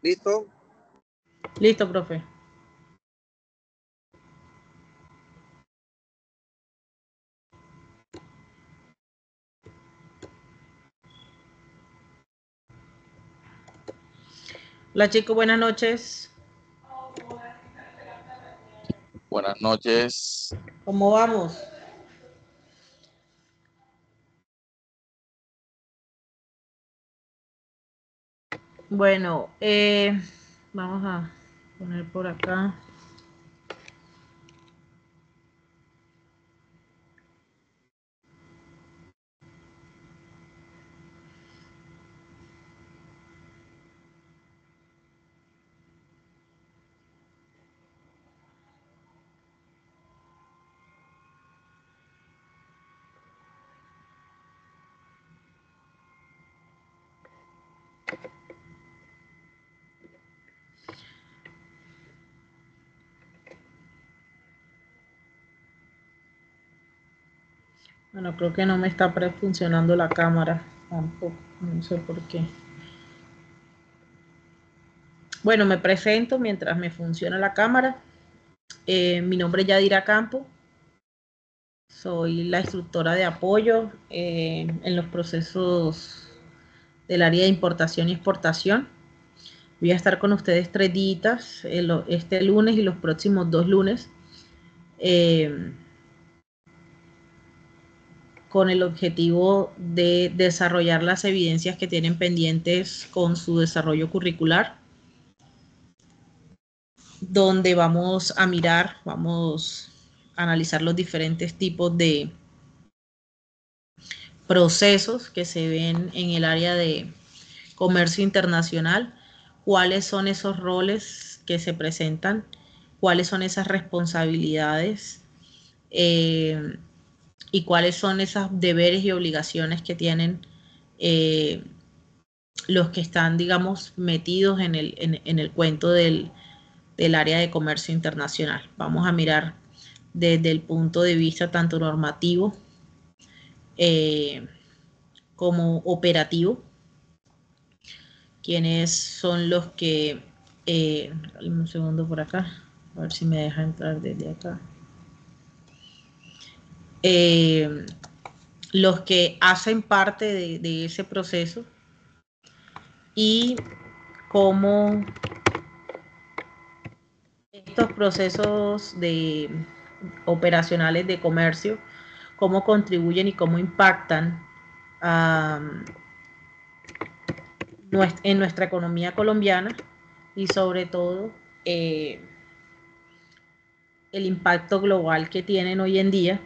¿Listo? Listo, profe. Hola chicos, buenas noches. Buenas noches. ¿Cómo vamos? Bueno, vamos a poner por acá. Bueno, creo que no me está funcionando la cámara tampoco, no sé por qué. Bueno, me presento mientras me funciona la cámara. Mi nombre es Yadira Campo. Soy la instructora de apoyo en los procesos del área de importación y exportación. Voy a estar con ustedes 3 días, este lunes y los próximos 2 lunes, con el objetivo de desarrollar las evidencias que tienen pendientes con su desarrollo curricular, donde vamos a analizar los diferentes tipos de procesos que se ven en el área de comercio internacional, cuáles son esos roles que se presentan, cuáles son esas responsabilidades y cuáles son esos deberes y obligaciones que tienen los que están, digamos, metidos en el cuento del área de comercio internacional. Vamos a mirar desde el punto de vista tanto normativo como operativo, quiénes son los que, un segundo por acá, a ver si me deja entrar desde acá, los que hacen parte de ese proceso y cómo estos procesos operacionales de comercio, cómo contribuyen y cómo impactan en nuestra economía colombiana y sobre todo el impacto global que tienen hoy en día,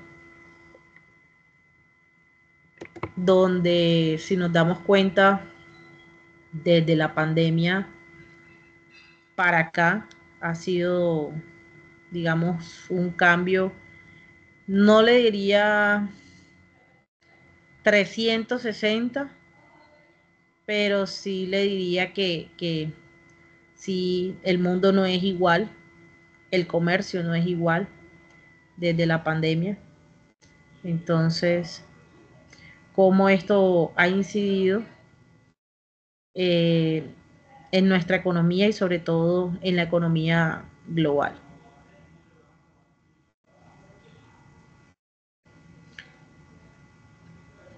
donde si nos damos cuenta desde la pandemia para acá ha sido, digamos, un cambio, no le diría 360, pero sí le diría que sí, el mundo no es igual, el comercio no es igual desde la pandemia. Entonces, cómo esto ha incidido eh, en nuestra economía y sobre todo en la economía global.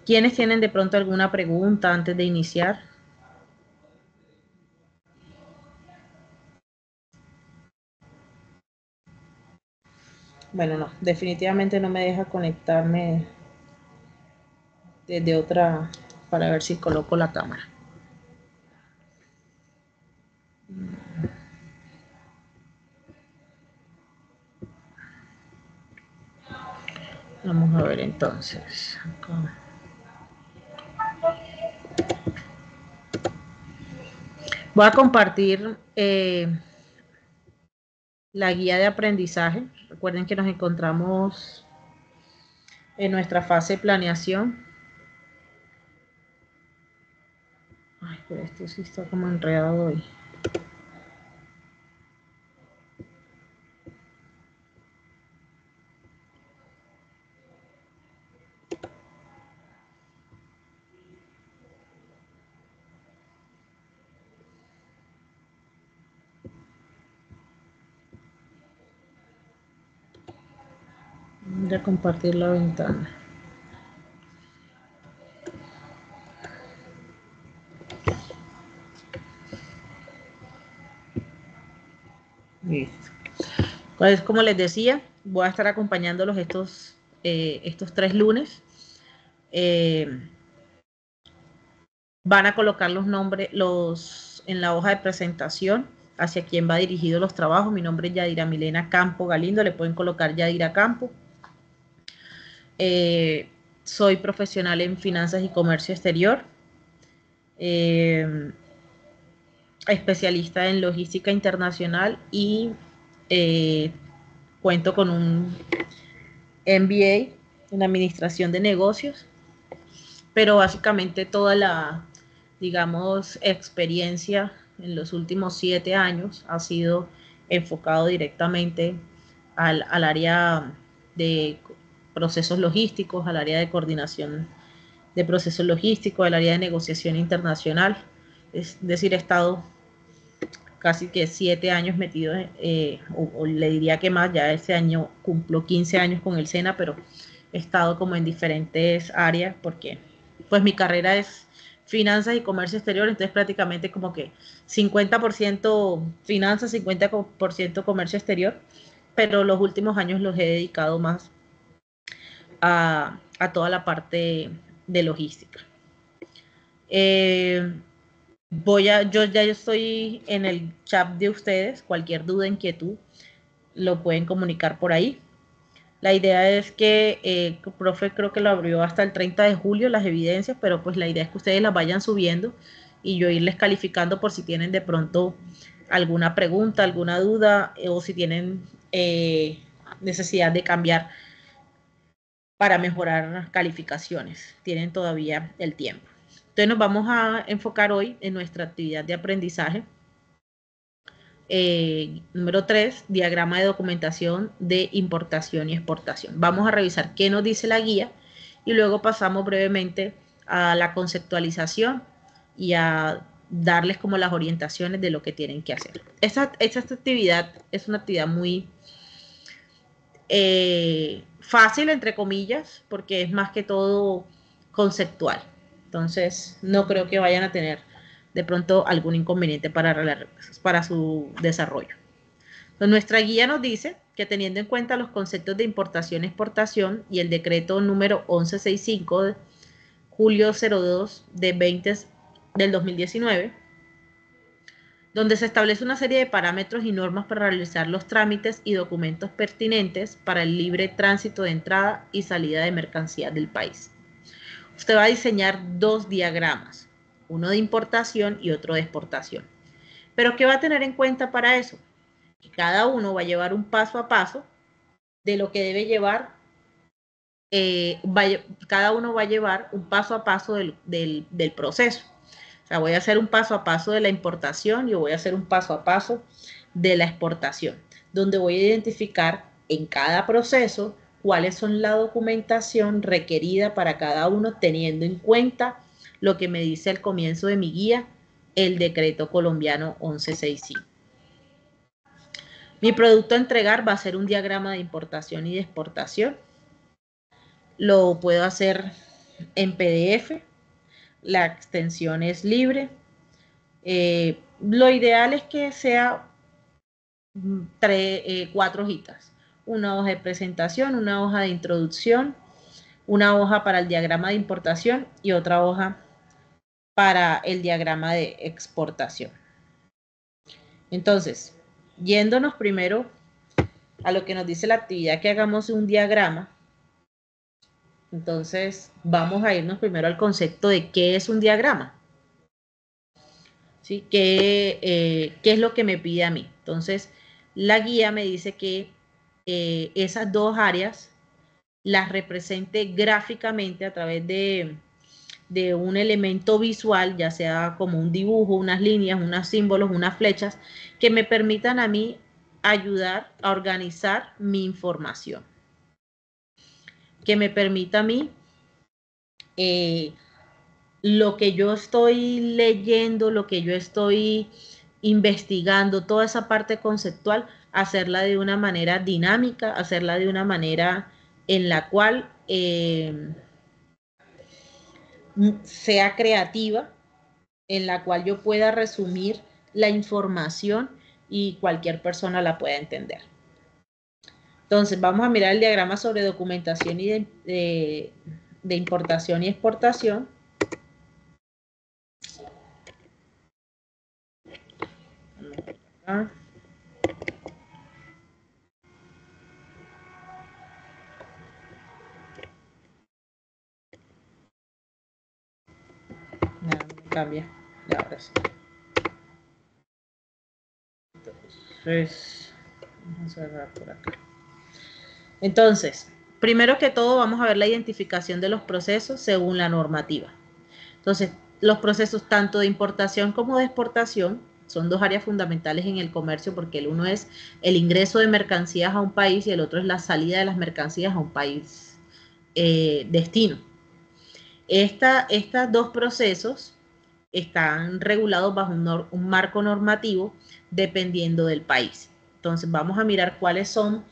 ¿Quiénes tienen de pronto alguna pregunta antes de iniciar? Bueno, no, definitivamente no me deja conectarme desde otra para ver si coloco la cámara. Vamos a ver entonces. Acá. Voy a compartir la guía de aprendizaje. Recuerden que nos encontramos en nuestra fase de planeación. Ay, pero esto sí está como enredado hoy. Voy a compartir la ventana. Listo. Pues como les decía, voy a estar acompañándolos estos 3 lunes. Van a colocar los nombres en la hoja de presentación hacia quién va dirigido los trabajos. Mi nombre es Yadira Milena Campo Galindo, le pueden colocar Yadira Campo. Soy profesional en finanzas y comercio exterior, especialista en logística internacional y cuento con un MBA en administración de negocios, pero básicamente toda la, digamos, experiencia en los últimos 7 años ha sido enfocado directamente al área de procesos logísticos, al área de coordinación de procesos logísticos, al área de negociación internacional. Es decir, he estado casi que 7 años metido, o le diría que más, ya este año cumplo 15 años con el SENA, pero he estado como en diferentes áreas porque pues mi carrera es finanzas y comercio exterior, entonces prácticamente como que 50% finanzas, 50% comercio exterior, pero los últimos años los he dedicado más a toda la parte de logística. Yo ya estoy en el chat de ustedes, cualquier duda, inquietud, lo pueden comunicar por ahí. La idea es que el profe creo que lo abrió hasta el 30 de julio las evidencias, pero pues la idea es que ustedes las vayan subiendo y yo irles calificando por si tienen de pronto alguna pregunta, alguna duda, o si tienen necesidad de cambiar para mejorar las calificaciones. Tienen todavía el tiempo. Entonces nos vamos a enfocar hoy en nuestra actividad de aprendizaje. Número 3, diagrama de documentación de importación y exportación. Vamos a revisar qué nos dice la guía y luego pasamos brevemente a la conceptualización y a darles como las orientaciones de lo que tienen que hacer. Esta actividad es una actividad muy fácil, entre comillas, porque es más que todo conceptual. Entonces, no creo que vayan a tener de pronto algún inconveniente para su desarrollo. Entonces, nuestra guía nos dice que teniendo en cuenta los conceptos de importación y exportación y el decreto número 1165 de julio 02 del 2019, donde se establece una serie de parámetros y normas para realizar los trámites y documentos pertinentes para el libre tránsito de entrada y salida de mercancías del país. Usted va a diseñar 2 diagramas, uno de importación y otro de exportación. ¿Pero qué va a tener en cuenta para eso? Que cada uno va a llevar un paso a paso de lo que debe llevar, cada uno va a llevar un paso a paso del proceso. O sea, voy a hacer un paso a paso de la importación y voy a hacer un paso a paso de la exportación, donde voy a identificar en cada proceso cuáles son la documentación requerida para cada uno, teniendo en cuenta lo que me dice al comienzo de mi guía, el decreto colombiano 1165. Mi producto a entregar va a ser un diagrama de importación y de exportación. Lo puedo hacer en PDF. La extensión es libre. Lo ideal es que sea 4 hojitas. Una hoja de presentación, una hoja de introducción, una hoja para el diagrama de importación y otra hoja para el diagrama de exportación. Entonces, yéndonos primero a lo que nos dice la actividad, que hagamos un diagrama. Entonces, vamos a irnos primero al concepto de qué es un diagrama. ¿Sí? ¿Qué es lo que me pide a mí? Entonces, la guía me dice que esas 2 áreas las represente gráficamente a través de un elemento visual, ya sea como un dibujo, unas líneas, unos símbolos, unas flechas, que me permitan a mí ayudar a organizar mi información. Que me permita a mí lo que yo estoy leyendo, lo que yo estoy investigando, toda esa parte conceptual, hacerla de una manera dinámica, hacerla de una manera en la cual sea creativa, en la cual yo pueda resumir la información y cualquier persona la pueda entender. Entonces, vamos a mirar el diagrama sobre documentación y de importación y exportación. Acá. No, no cambia. Ya, ahora sí. Entonces, vamos a cerrar por acá. Entonces, primero que todo vamos a ver la identificación de los procesos según la normativa. Entonces, los procesos tanto de importación como de exportación son dos áreas fundamentales en el comercio, porque el uno es el ingreso de mercancías a un país y el otro es la salida de las mercancías a un país destino. Estos dos procesos están regulados bajo un marco normativo dependiendo del país. Entonces vamos a mirar cuáles son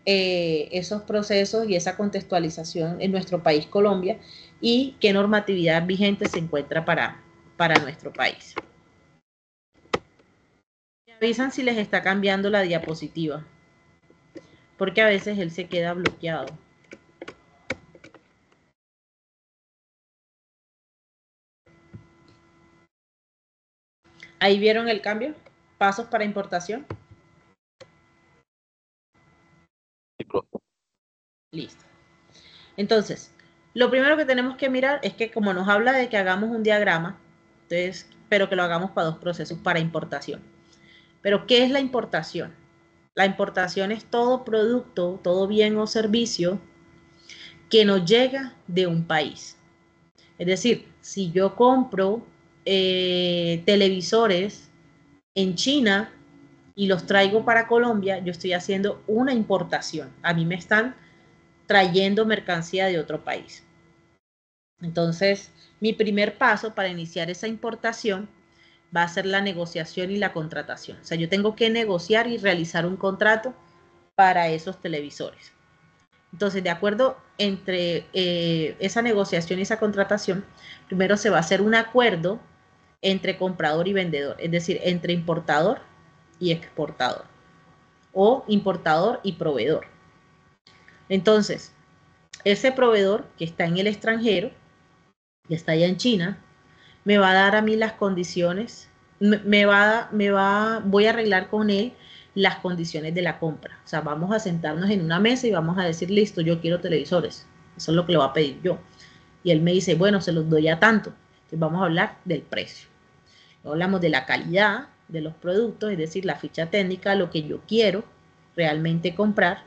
esos procesos y esa contextualización en nuestro país Colombia y qué normatividad vigente se encuentra para nuestro país. Me avisan si les está cambiando la diapositiva, porque a veces él se queda bloqueado. ¿Ahí vieron el cambio? Pasos para importación. Listo. Entonces, lo primero que tenemos que mirar es que como nos habla de que hagamos un diagrama, entonces, pero que lo hagamos para dos procesos para importación. Pero, ¿qué es la importación? La importación es todo producto, todo bien o servicio que nos llega de un país. Es decir, si yo compro televisores en China y los traigo para Colombia, yo estoy haciendo una importación. A mí me están trayendo mercancía de otro país. Entonces, mi primer paso para iniciar esa importación va a ser la negociación y la contratación. O sea, yo tengo que negociar y realizar un contrato para esos televisores. Entonces, de acuerdo entre esa negociación y esa contratación, primero se va a hacer un acuerdo entre comprador y vendedor, es decir, entre importador y exportador, o importador y proveedor. Entonces, ese proveedor que está en el extranjero, que está allá en China, me va a dar a mí las condiciones, voy a arreglar con él las condiciones de la compra. O sea, vamos a sentarnos en una mesa y vamos a decir, listo, yo quiero televisores. Eso es lo que le voy a pedir yo. Y él me dice, bueno, se los doy a tanto. Entonces vamos a hablar del precio. Hablamos de la calidad de los productos, es decir, la ficha técnica, lo que yo quiero realmente comprar,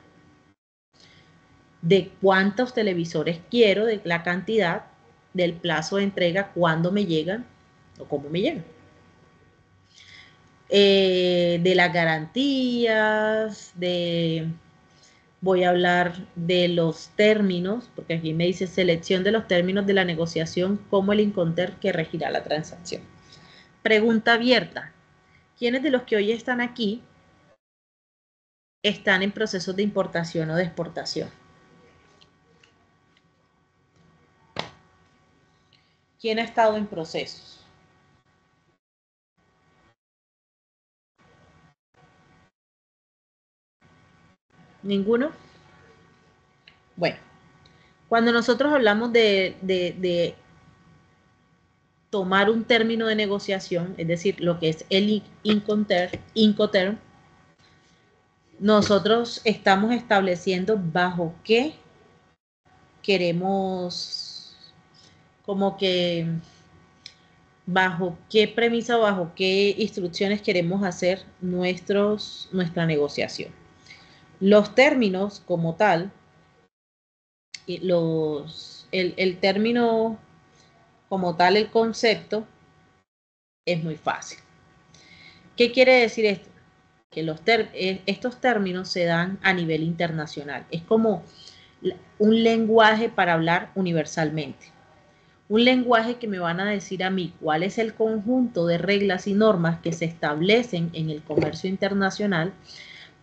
de cuántos televisores quiero, de la cantidad, del plazo de entrega, cuándo me llegan o cómo me llegan. De las garantías, voy a hablar de los términos, porque aquí me dice selección de los términos de la negociación como el Incoterm que regirá la transacción. Pregunta abierta. ¿Quiénes de los que hoy están aquí están en procesos de importación o de exportación? ¿Quién ha estado en procesos? ¿Ninguno? Bueno, cuando nosotros hablamos de tomar un término de negociación, es decir, lo que es el Incoterm, nosotros estamos estableciendo bajo qué queremos, como que bajo qué premisa, bajo qué instrucciones queremos hacer nuestra negociación. Los términos como tal, el término como tal, el concepto, es muy fácil. ¿Qué quiere decir esto? Que estos términos se dan a nivel internacional. Es como un lenguaje para hablar universalmente. Un lenguaje que me van a decir a mí cuál es el conjunto de reglas y normas que se establecen en el comercio internacional,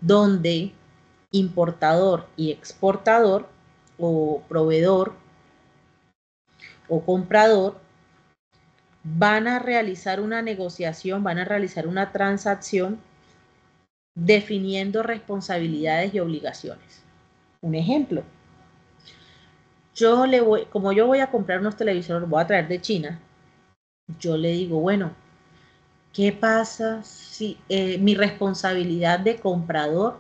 donde importador y exportador o proveedor o comprador van a realizar una negociación, van a realizar una transacción definiendo responsabilidades y obligaciones. Un ejemplo, como yo voy a comprar unos televisores, los voy a traer de China, yo le digo, bueno, ¿qué pasa si mi responsabilidad de comprador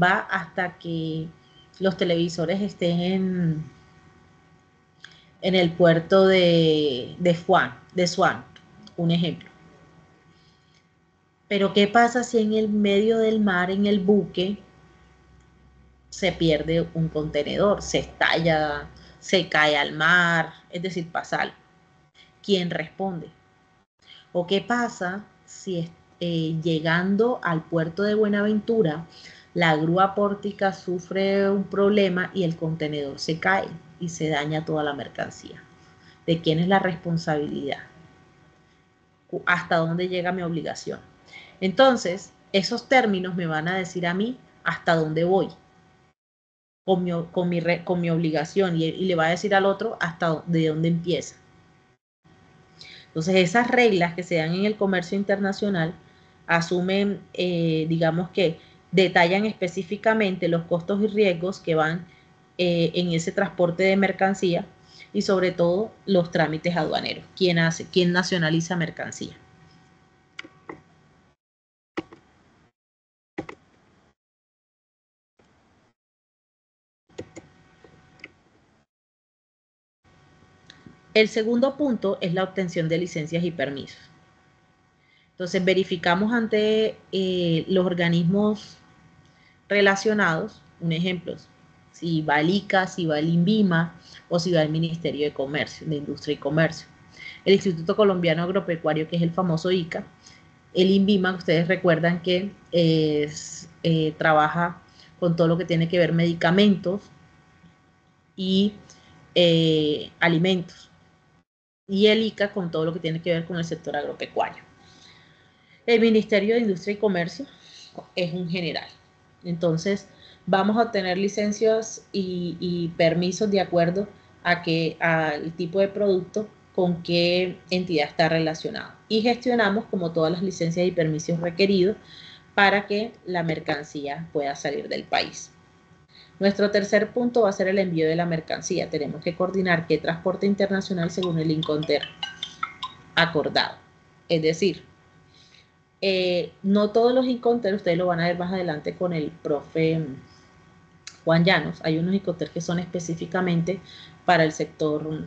va hasta que los televisores estén en el puerto de Swan, un ejemplo? Pero ¿qué pasa si en el medio del mar, en el buque, se pierde un contenedor, se estalla, se cae al mar, es decir, pasa algo? ¿Quién responde? ¿O qué pasa si llegando al puerto de Buenaventura, la grúa pórtica sufre un problema y el contenedor se cae y se daña toda la mercancía? ¿De quién es la responsabilidad? ¿Hasta dónde llega mi obligación? Entonces, esos términos me van a decir a mí hasta dónde voy con mi obligación, y le va a decir al otro hasta de dónde empieza. Entonces, esas reglas que se dan en el comercio internacional asumen, digamos que detallan específicamente los costos y riesgos que van en ese transporte de mercancía y sobre todo los trámites aduaneros. ¿Quién nacionaliza mercancía? El segundo punto es la obtención de licencias y permisos. Entonces, verificamos ante los organismos relacionados, un ejemplo, si va el ICA, si va el INVIMA o si va el Ministerio de Comercio, de Industria y Comercio. El Instituto Colombiano Agropecuario, que es el famoso ICA, el INVIMA, ustedes recuerdan que trabaja con todo lo que tiene que ver medicamentos y alimentos, y el ICA con todo lo que tiene que ver con el sector agropecuario. El Ministerio de Industria y Comercio es un general. Entonces, vamos a obtener licencias y permisos de acuerdo al tipo de producto con qué entidad está relacionado. Y gestionamos como todas las licencias y permisos requeridos para que la mercancía pueda salir del país. Nuestro tercer punto va a ser el envío de la mercancía. Tenemos que coordinar qué transporte internacional según el Incoterm acordado. Es decir, no todos los Incoterm, ustedes lo van a ver más adelante con el profe Juan Llanos. Hay unos Incoterm que son específicamente para el sector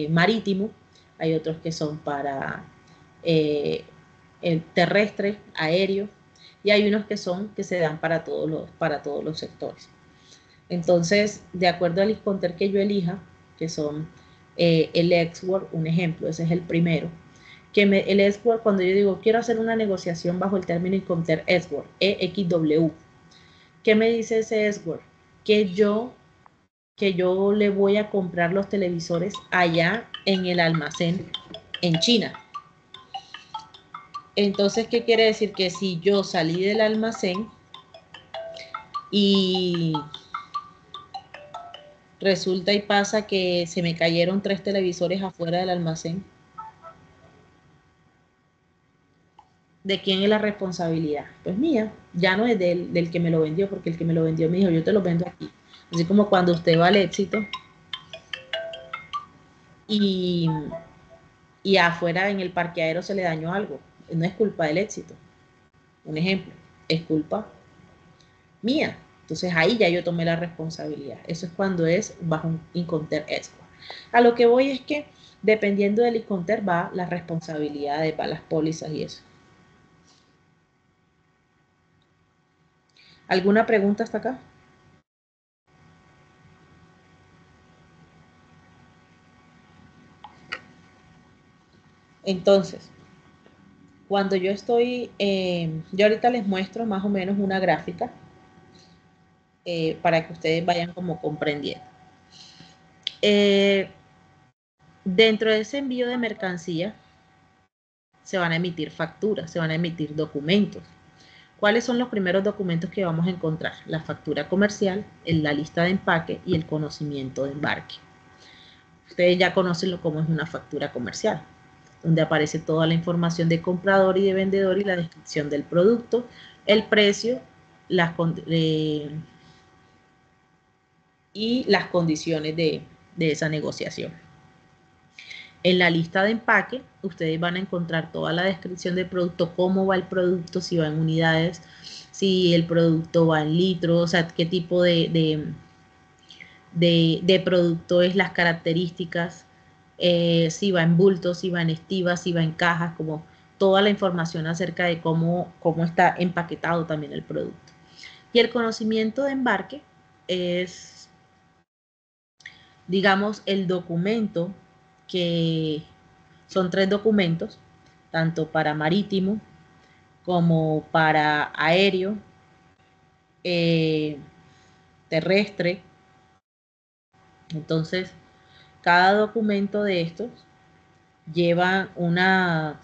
marítimo, hay otros que son para el terrestre, aéreo, y hay unos que se dan para todos los sectores. Entonces, de acuerdo al Incoterm que yo elija, que son el Export, un ejemplo, ese es el primero, el Export, cuando yo digo quiero hacer una negociación bajo el término Incoterm Export, EXW, ¿qué me dice ese Export? Que yo le voy a comprar los televisores allá en el almacén en China. Entonces, ¿qué quiere decir? Que si yo salí del almacén y resulta y pasa que se me cayeron 3 televisores afuera del almacén, ¿de quién es la responsabilidad? Pues mía, ya no es del que me lo vendió, porque el que me lo vendió me dijo, yo te lo vendo aquí. Así como cuando usted va al Éxito y, y afuera en el parqueadero se le dañó algo, no es culpa del Éxito. Un ejemplo, es culpa mía. Entonces ahí ya yo tomé la responsabilidad. Eso es cuando es bajo un Incoterm Export. A lo que voy es que dependiendo del Incoterm va las responsabilidades, va las pólizas y eso. ¿Alguna pregunta hasta acá? Entonces, cuando yo estoy, yo ahorita les muestro más o menos una gráfica para que ustedes vayan como comprendiendo. Dentro de ese envío de mercancía se van a emitir facturas, se van a emitir documentos. ¿Cuáles son los primeros documentos que vamos a encontrar? La factura comercial, la lista de empaque y el conocimiento de embarque. Ustedes ya conocen cómo es una factura comercial, donde aparece toda la información de comprador y de vendedor y la descripción del producto, el precio, y las condiciones de esa negociación. En la lista de empaque, ustedes van a encontrar toda la descripción del producto, cómo va el producto, si va en unidades, si el producto va en litros, o sea, qué tipo de producto es, las características, si va en bultos, si va en estivas, si va en cajas, como toda la información acerca de cómo está empaquetado también el producto. Y el conocimiento de embarque es, digamos, el documento que son 3 documentos, tanto para marítimo como para aéreo, terrestre. Entonces, cada documento de estos lleva una,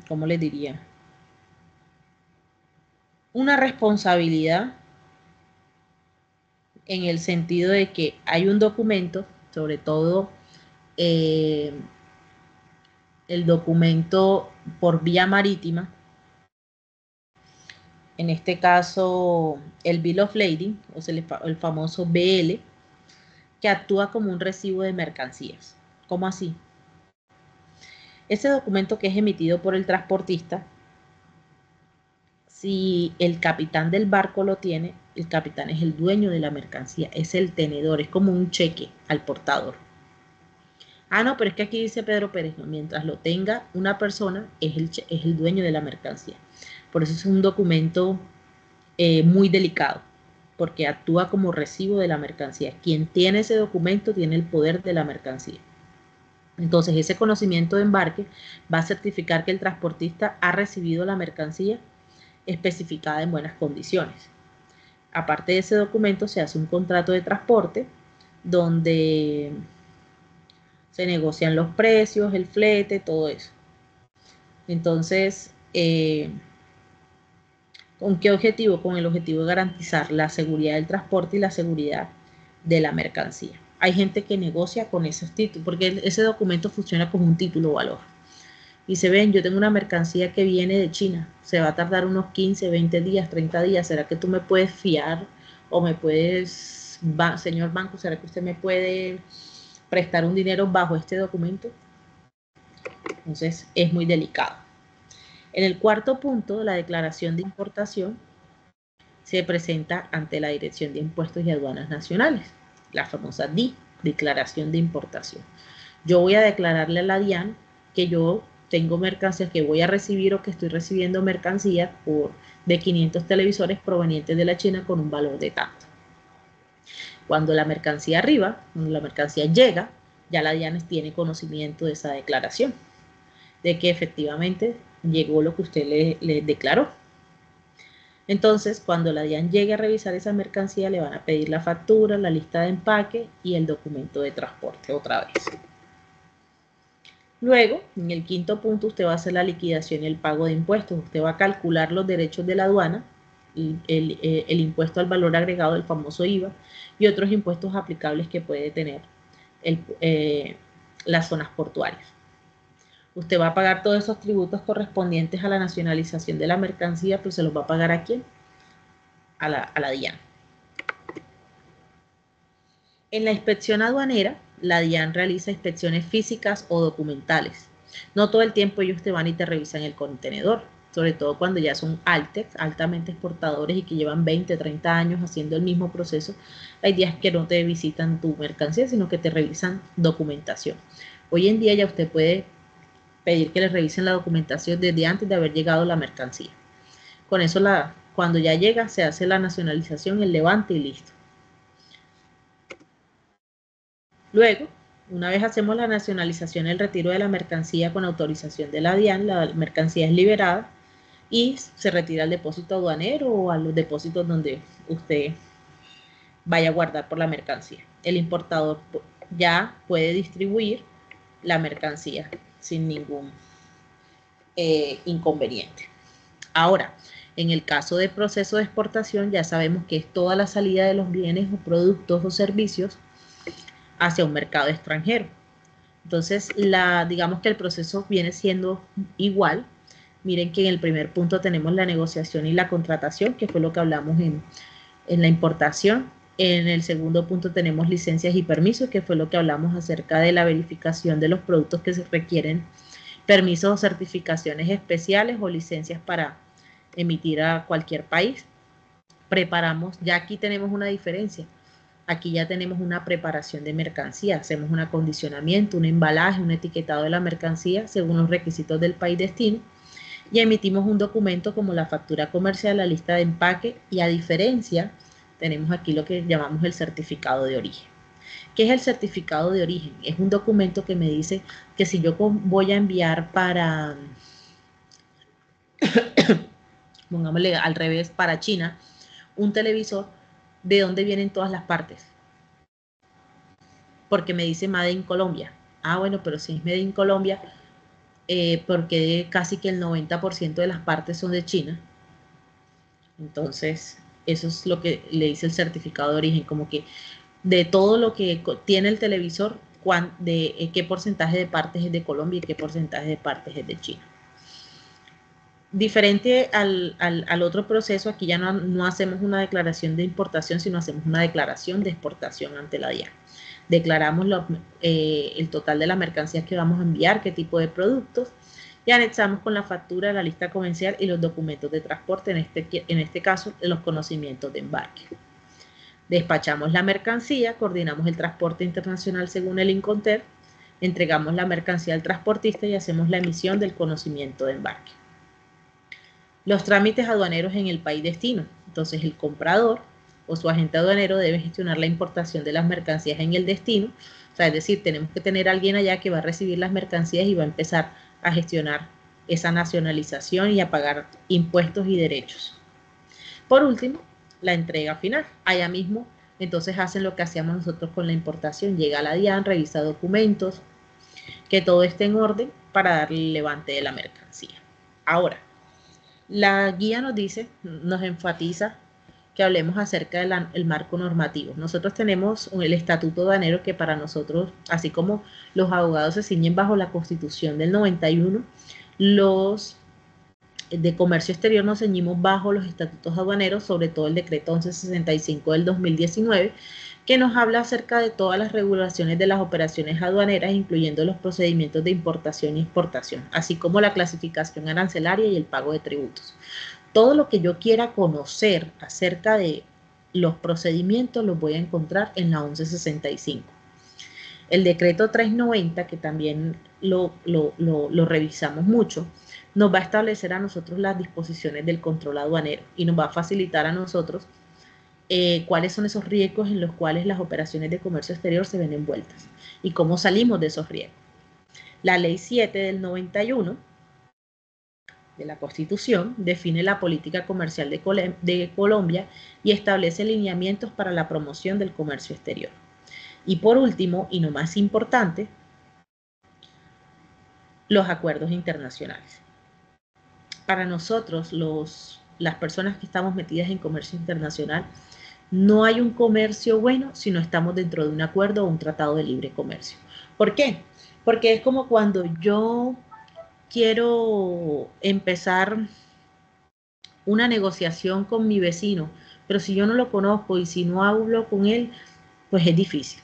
¿cómo les diría? Una responsabilidad en el sentido de que hay un documento, sobre todo el documento por vía marítima, en este caso el Bill of Lading, o sea, el famoso BL, que actúa como un recibo de mercancías. ¿Cómo así? Ese documento que es emitido por el transportista, si el capitán del barco lo tiene, el capitán es el dueño de la mercancía, es el tenedor, es como un cheque al portador. Ah, no, pero es que aquí dice Pedro Pérez, no, mientras lo tenga una persona, es el dueño de la mercancía. Por eso es un documento muy delicado, porque actúa como recibo de la mercancía. Quien tiene ese documento tiene el poder de la mercancía. Entonces, ese conocimiento de embarque va a certificar que el transportista ha recibido la mercancía especificada en buenas condiciones. Aparte de ese documento, se hace un contrato de transporte donde se negocian los precios, el flete, todo eso. Entonces, ¿con qué objetivo? Con el objetivo de garantizar la seguridad del transporte y la seguridad de la mercancía. Hay gente que negocia con esos títulos, porque ese documento funciona como un título valor. Y se ven, yo tengo una mercancía que viene de China, se va a tardar unos 15, 20 días, 30 días, ¿será que tú me puedes fiar o me puedes, señor banco, será que usted me puede prestar un dinero bajo este documento? Entonces es muy delicado. En el cuarto punto, la declaración de importación se presenta ante la Dirección de Impuestos y Aduanas Nacionales, la famosa DI, Declaración de Importación. Yo voy a declararle a la DIAN que yo tengo mercancías que voy a recibir o que estoy recibiendo mercancías de 500 televisores provenientes de la China con un valor de tanto. Cuando la mercancía arriba, cuando la mercancía llega, ya la DIAN tiene conocimiento de esa declaración, de que efectivamente llegó lo que usted le declaró. Entonces, cuando la DIAN llegue a revisar esa mercancía, le van a pedir la factura, la lista de empaque y el documento de transporte otra vez. Luego, en el quinto punto, usted va a hacer la liquidación y el pago de impuestos. Usted va a calcular los derechos de la aduana, el impuesto al valor agregado, el famoso IVA, y otros impuestos aplicables que puede tener las zonas portuarias. Usted va a pagar todos esos tributos correspondientes a la nacionalización de la mercancía, pero ¿se los va a pagar a quién? A la DIAN. En la inspección aduanera, la DIAN realiza inspecciones físicas o documentales. No todo el tiempo ellos te van y te revisan el contenedor, sobre todo cuando ya son altamente exportadores y que llevan 20, 30 años haciendo el mismo proceso. Hay días que no te visitan tu mercancía, sino que te revisan documentación. Hoy en día ya usted puede pedir que les revisen la documentación desde antes de haber llegado la mercancía. Con eso, cuando ya llega, se hace la nacionalización, el levante y listo. Luego, una vez hacemos la nacionalización, el retiro de la mercancía con autorización de la DIAN, la mercancía es liberada y se retira al depósito aduanero o a los depósitos donde usted vaya a guardar por la mercancía. El importador ya puede distribuir la mercancía sin ningún inconveniente. Ahora, En el caso del proceso de exportación, ya sabemos que es toda la salida de los bienes o productos o servicios hacia un mercado extranjero. Entonces, digamos que el proceso viene siendo igual. Miren que en el primer punto tenemos la negociación y la contratación, que fue lo que hablamos en la importación. En el segundo punto tenemos licencias y permisos, que fue lo que hablamos acerca de la verificación de los productos que se requieren permisos o certificaciones especiales o licencias para emitir a cualquier país. Preparamos, ya aquí tenemos una diferencia. Aquí ya tenemos una preparación de mercancía, hacemos un acondicionamiento, un embalaje, un etiquetado de la mercancía según los requisitos del país destino y emitimos un documento como la factura comercial, la lista de empaque y a diferencia tenemos aquí lo que llamamos el certificado de origen. ¿Qué es el certificado de origen? Es un documento que me dice que si yo voy a enviar para, pongámosle al revés, para China, un televisor, ¿de dónde vienen todas las partes? Porque me dice Made in Colombia. Ah, bueno, pero si es Made in Colombia, porque casi que el 90% de las partes son de China. Entonces, eso es lo que le dice el certificado de origen, como que de todo lo que tiene el televisor, qué porcentaje de partes es de Colombia y qué porcentaje de partes es de China. Diferente al otro proceso, aquí ya no hacemos una declaración de importación, sino hacemos una declaración de exportación ante la DIAN. Declaramos el total de las mercancías que vamos a enviar, qué tipo de productos, y anexamos con la factura la lista comercial y los documentos de transporte, en este caso, los conocimientos de embarque. Despachamos la mercancía, coordinamos el transporte internacional según el Incoterm, entregamos la mercancía al transportista y hacemos la emisión del conocimiento de embarque. Los trámites aduaneros en el país destino. Entonces, el comprador o su agente aduanero debe gestionar la importación de las mercancías en el destino. O sea, es decir, tenemos que tener a alguien allá que va a recibir las mercancías y va a empezar a gestionar esa nacionalización y a pagar impuestos y derechos. Por último, la entrega final. Allá mismo, entonces hacen lo que hacíamos nosotros con la importación. Llega a la DIAN, revisa documentos, que todo esté en orden para darle el levante de la mercancía. Ahora, la guía nos dice, nos enfatiza que hablemos acerca del marco normativo. Nosotros tenemos el estatuto aduanero que para nosotros, así como los abogados se ciñen bajo la Constitución del 91, los de comercio exterior nos ceñimos bajo los estatutos aduaneros, sobre todo el decreto 1165 del 2019, que nos habla acerca de todas las regulaciones de las operaciones aduaneras, incluyendo los procedimientos de importación y exportación, así como la clasificación arancelaria y el pago de tributos. Todo lo que yo quiera conocer acerca de los procedimientos los voy a encontrar en la 1165. El decreto 390, que también lo revisamos mucho, nos va a establecer a nosotros las disposiciones del control aduanero y nos va a facilitar a nosotros cuáles son esos riesgos en los cuales las operaciones de comercio exterior se ven envueltas y cómo salimos de esos riesgos. La Ley 7 del 91 de la Constitución define la política comercial de Colombia y establece lineamientos para la promoción del comercio exterior. Y por último, y no más importante, los acuerdos internacionales. Para nosotros, las personas que estamos metidas en comercio internacional, no hay un comercio bueno si no estamos dentro de un acuerdo o un tratado de libre comercio. ¿Por qué? Porque es como cuando yo quiero empezar una negociación con mi vecino, pero si yo no lo conozco y si no hablo con él, pues es difícil.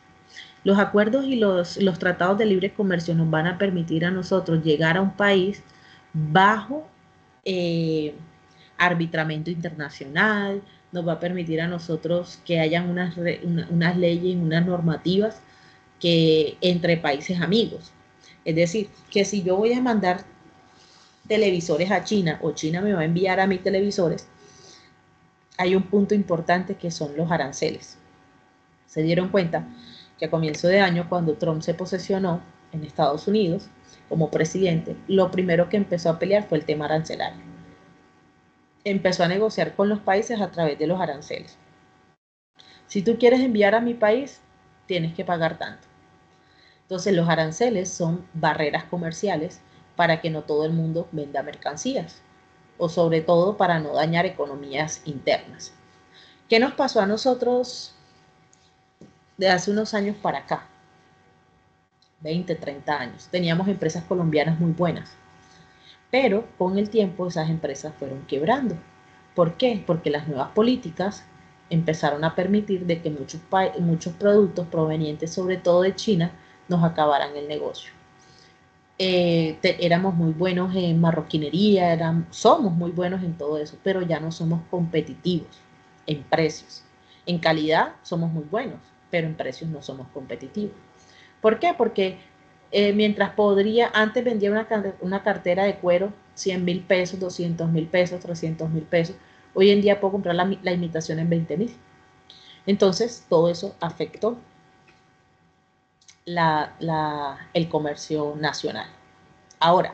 Los acuerdos y los tratados de libre comercio nos van a permitir a nosotros llegar a un país bajo arbitramiento internacional, nos va a permitir a nosotros que hayan unas leyes, unas normativas que entre países amigos. Es decir, que si yo voy a mandar televisores a China o China me va a enviar a mí televisores, hay un punto importante que son los aranceles. Se dieron cuenta que a comienzo de año, cuando Trump se posesionó en Estados Unidos como presidente, lo primero que empezó a pelear fue el tema arancelario. Empezó a negociar con los países a través de los aranceles. Si tú quieres enviar a mi país, tienes que pagar tanto. Entonces los aranceles son barreras comerciales para que no todo el mundo venda mercancías. o sobre todo para no dañar economías internas. ¿Qué nos pasó a nosotros de hace unos años para acá? 20, 30 años. Teníamos empresas colombianas muy buenas, pero con el tiempo esas empresas fueron quebrando. ¿Por qué? Porque las nuevas políticas empezaron a permitir de que muchos productos provenientes sobre todo de China nos acabaran el negocio. Éramos muy buenos en marroquinería, somos muy buenos en todo eso, pero ya no somos competitivos en precios. En calidad somos muy buenos, pero en precios no somos competitivos. ¿Por qué? Porque mientras antes vendía una cartera de cuero 100.000 pesos, 200.000 pesos, 300.000 pesos, hoy en día puedo comprar la imitación en 20.000. Entonces, todo eso afectó el comercio nacional. Ahora,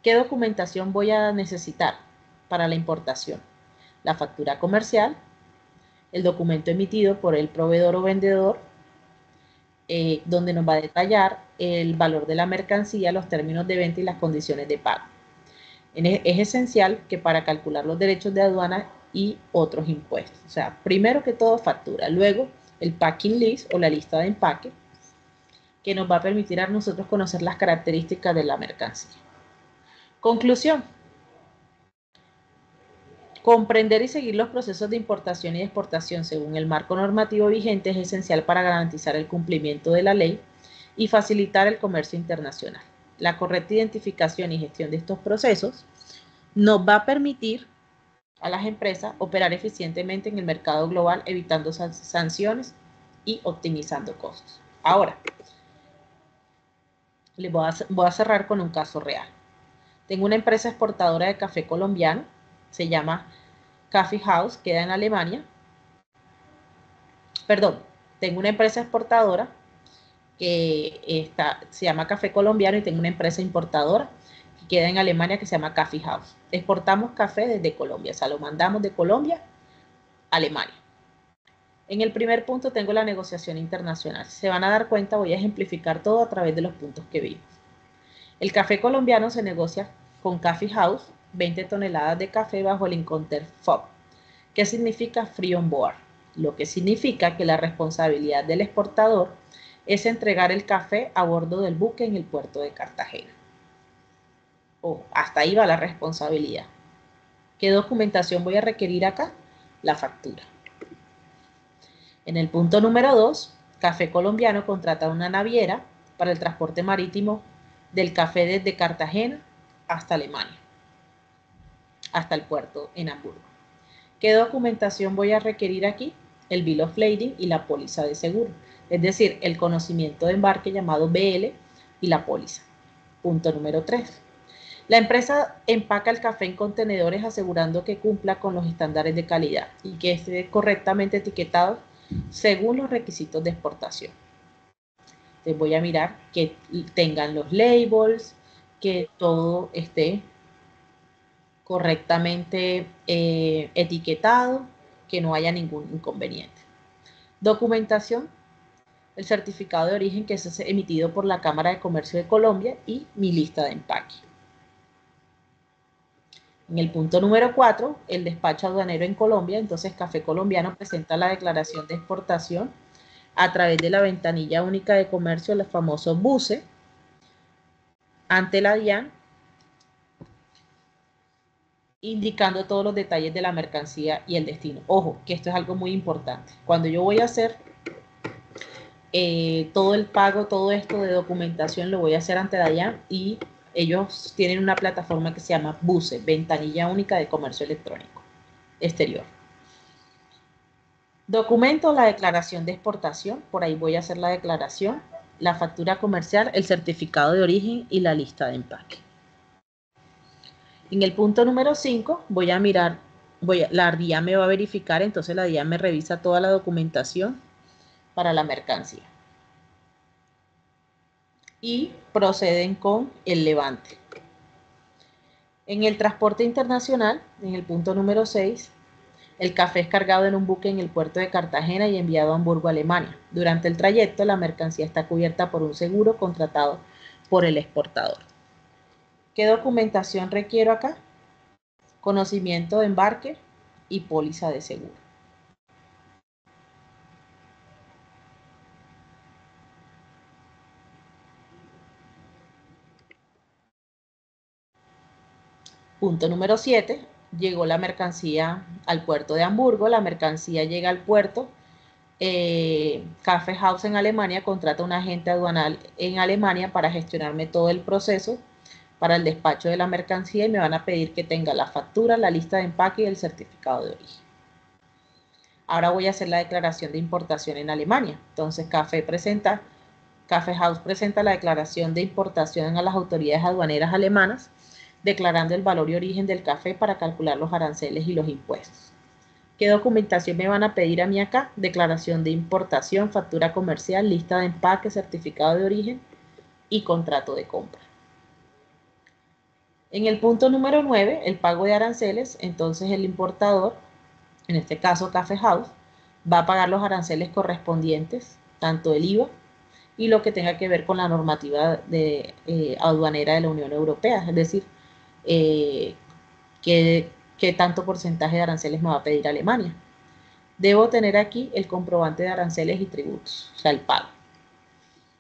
¿qué documentación voy a necesitar para la importación? La factura comercial, el documento emitido por el proveedor o vendedor, donde nos va a detallar el valor de la mercancía, los términos de venta y las condiciones de pago. Es esencial que para calcular los derechos de aduana y otros impuestos, o sea, primero que todo factura, luego el packing list o la lista de empaque, que nos va a permitir a nosotros conocer las características de la mercancía. Conclusión. Comprender y seguir los procesos de importación y exportación según el marco normativo vigente es esencial para garantizar el cumplimiento de la ley y facilitar el comercio internacional. La correcta identificación y gestión de estos procesos nos va a permitir a las empresas operar eficientemente en el mercado global, evitando sanciones y optimizando costos. Ahora, les voy a cerrar con un caso real. Tengo una empresa exportadora de café colombiano, se llama Coffee House, queda en Alemania. Perdón, tengo una empresa exportadora que se llama Café Colombiano y tengo una empresa importadora que queda en Alemania que se llama Coffee House. Exportamos café desde Colombia, o sea, lo mandamos de Colombia a Alemania. En el primer punto tengo la negociación internacional. Se van a dar cuenta, voy a ejemplificar todo a través de los puntos que vimos. El café colombiano se negocia con Coffee House, 20 toneladas de café bajo el Incoterm FOB. ¿Qué significa Free on Board? Lo que significa que la responsabilidad del exportador es entregar el café a bordo del buque en el puerto de Cartagena. Hasta ahí va la responsabilidad. ¿Qué documentación voy a requerir acá? La factura. En el punto número 2, Café Colombiano contrata una naviera para el transporte marítimo del café desde Cartagena hasta Alemania, hasta el puerto en Hamburgo. ¿Qué documentación voy a requerir aquí? El Bill of Lading y la póliza de seguro, es decir, el conocimiento de embarque llamado BL y la póliza. Punto número 3. La empresa empaca el café en contenedores asegurando que cumpla con los estándares de calidad y que esté correctamente etiquetado según los requisitos de exportación. Entonces voy a mirar que tengan los labels, que todo esté correctamente etiquetado, que no haya ningún inconveniente. Documentación, el certificado de origen que es emitido por la Cámara de Comercio de Colombia y mi lista de empaque. En el punto número 4, el despacho aduanero en Colombia, entonces Café Colombiano presenta la declaración de exportación a través de la ventanilla única de comercio, el famoso BUCE, ante la DIAN, indicando todos los detalles de la mercancía y el destino. Ojo, que esto es algo muy importante. Cuando yo voy a hacer todo el pago, todo esto de documentación, lo voy a hacer ante la DIAN y ellos tienen una plataforma que se llama BUCE, Ventanilla Única de Comercio Electrónico Exterior. Documento la declaración de exportación, por ahí voy a hacer la declaración, la factura comercial, el certificado de origen y la lista de empaque. En el punto número 5 voy a mirar, la DIAN me va a verificar, entonces la DIAN me revisa toda la documentación para la mercancía. Y proceden con el levante. En el transporte internacional, en el punto número 6, el café es cargado en un buque en el puerto de Cartagena y enviado a Hamburgo, Alemania. Durante el trayecto, la mercancía está cubierta por un seguro contratado por el exportador. ¿Qué documentación requiero acá? conocimiento de embarque y póliza de seguro. Punto número 7. Llegó la mercancía al puerto de Hamburgo. La mercancía llega al puerto. Kaffeehaus en Alemania contrata a un agente aduanal en Alemania para gestionarme todo el proceso para el despacho de la mercancía y me van a pedir que tenga la factura, la lista de empaque y el certificado de origen. Ahora voy a hacer la declaración de importación en Alemania. Entonces Kaffeehaus presenta la declaración de importación a las autoridades aduaneras alemanas, declarando el valor y origen del café para calcular los aranceles y los impuestos. ¿Qué documentación me van a pedir a mí acá? Declaración de importación, factura comercial, lista de empaque, certificado de origen y contrato de compra. En el punto número 9, el pago de aranceles, entonces el importador, en este caso Kaffeehaus, va a pagar los aranceles correspondientes, tanto el IVA y lo que tenga que ver con la normativa aduanera de la Unión Europea, es decir, qué tanto porcentaje de aranceles me va a pedir Alemania. Debo tener aquí el comprobante de aranceles y tributos, o sea, el pago.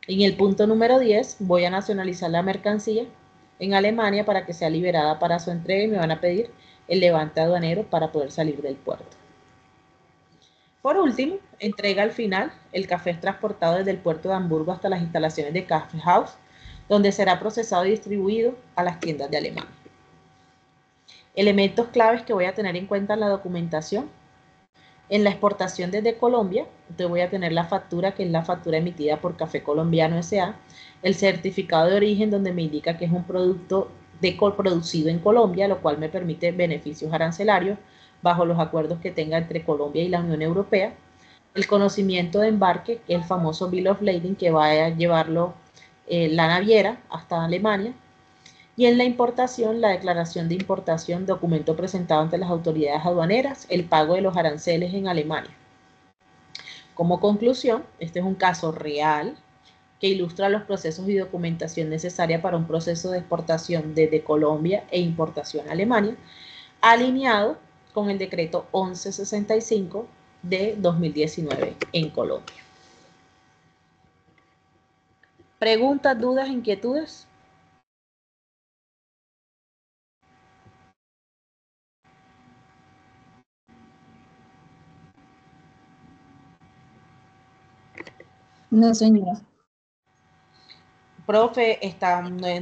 En el punto número 10 voy a nacionalizar la mercancía en Alemania para que sea liberada para su entrega y me van a pedir el levante aduanero para poder salir del puerto. Por último, entrega al final, el café es transportado desde el puerto de Hamburgo hasta las instalaciones de Kaffeehaus, donde será procesado y distribuido a las tiendas de Alemania. Elementos claves que voy a tener en cuenta en la documentación. En la exportación desde Colombia, te voy a tener la factura, que es la factura emitida por Café Colombiano S.A., el certificado de origen, donde me indica que es un producto producido en Colombia, lo cual me permite beneficios arancelarios bajo los acuerdos que tenga entre Colombia y la Unión Europea. El conocimiento de embarque, que es el famoso Bill of Lading, que va a llevarlo la naviera hasta Alemania. Y en la importación, la declaración de importación, documento presentado ante las autoridades aduaneras, el pago de los aranceles en Alemania. Como conclusión, este es un caso real que ilustra los procesos y documentación necesaria para un proceso de exportación desde Colombia e importación a Alemania, alineado con el decreto 1165 de 2019 en Colombia. ¿Preguntas, dudas, inquietudes? No, señora. Profe,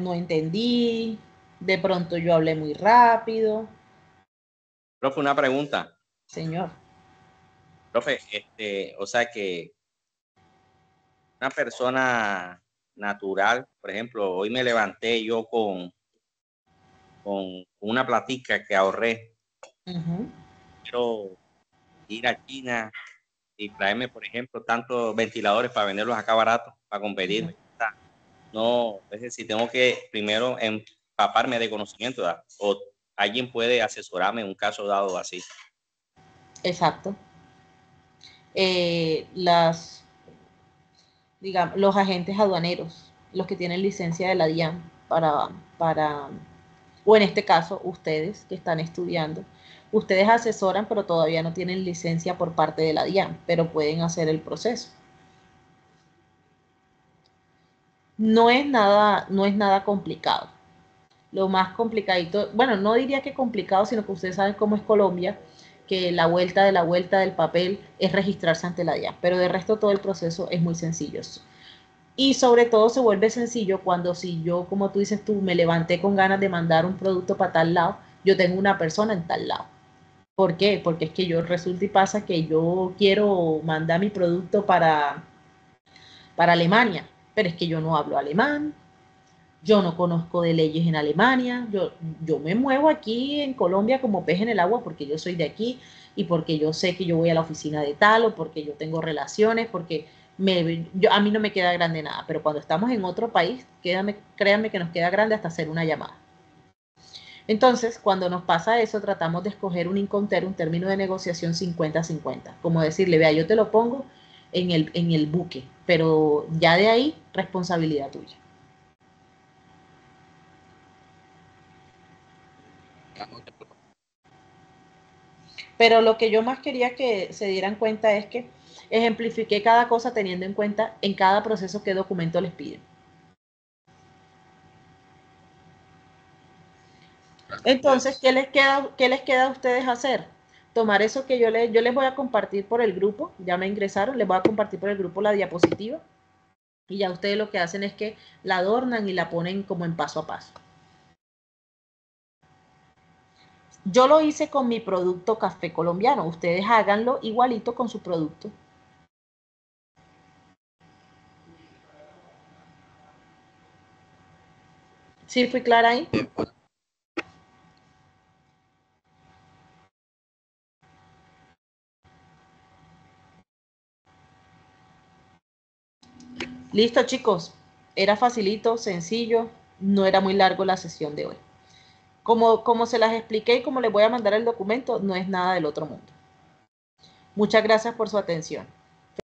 no entendí, de pronto yo hablé muy rápido. Profe, una pregunta. Señor. Profe, o sea que una persona natural, por ejemplo, hoy me levanté yo con una platica que ahorré. Quiero ir a China y traerme, por ejemplo, tantos ventiladores para venderlos acá baratos, para competir. No, es decir, tengo que primero empaparme de conocimiento, ¿verdad? O alguien puede asesorarme en un caso dado así. Exacto. Digamos, los agentes aduaneros, los que tienen licencia de la DIAN o en este caso, ustedes que están estudiando, ustedes asesoran, pero todavía no tienen licencia por parte de la DIAN, pero pueden hacer el proceso. No es nada complicado. Lo más complicadito, bueno, no diría que complicado, sino que ustedes saben cómo es Colombia, que la vuelta del papel es registrarse ante la DIAN, pero de resto todo el proceso es muy sencillo. Y sobre todo se vuelve sencillo cuando si yo, como tú dices tú, me levanté con ganas de mandar un producto para tal lado, yo tengo una persona en tal lado. ¿Por qué? Porque es que yo resulta y pasa que yo quiero mandar mi producto para Alemania, pero es que yo no hablo alemán, yo no conozco de leyes en Alemania, yo me muevo aquí en Colombia como pez en el agua porque yo soy de aquí y porque yo sé que yo voy a la oficina de tal o porque yo tengo relaciones, porque a mí no me queda grande nada, pero cuando estamos en otro país, créanme que nos queda grande hasta hacer una llamada. Entonces, cuando nos pasa eso, tratamos de escoger un Incoterm, un término de negociación 50-50, como decirle, vea, yo te lo pongo en el buque, pero ya de ahí, responsabilidad tuya. Pero lo que yo más quería que se dieran cuenta es que ejemplifiqué cada cosa teniendo en cuenta en cada proceso qué documento les piden. Entonces, ¿qué les queda a ustedes hacer? Tomar eso que yo les voy a compartir por el grupo, ya me ingresaron, les voy a compartir por el grupo la diapositiva y ya ustedes lo que hacen es que la adornan y la ponen como en paso a paso. Yo lo hice con mi producto café colombiano, ustedes háganlo igualito con su producto. ¿Sí fui clara ahí? Listo, chicos. Era facilito, sencillo, no era muy largo la sesión de hoy. Como se las expliqué y como les voy a mandar el documento, no es nada del otro mundo. Muchas gracias por su atención.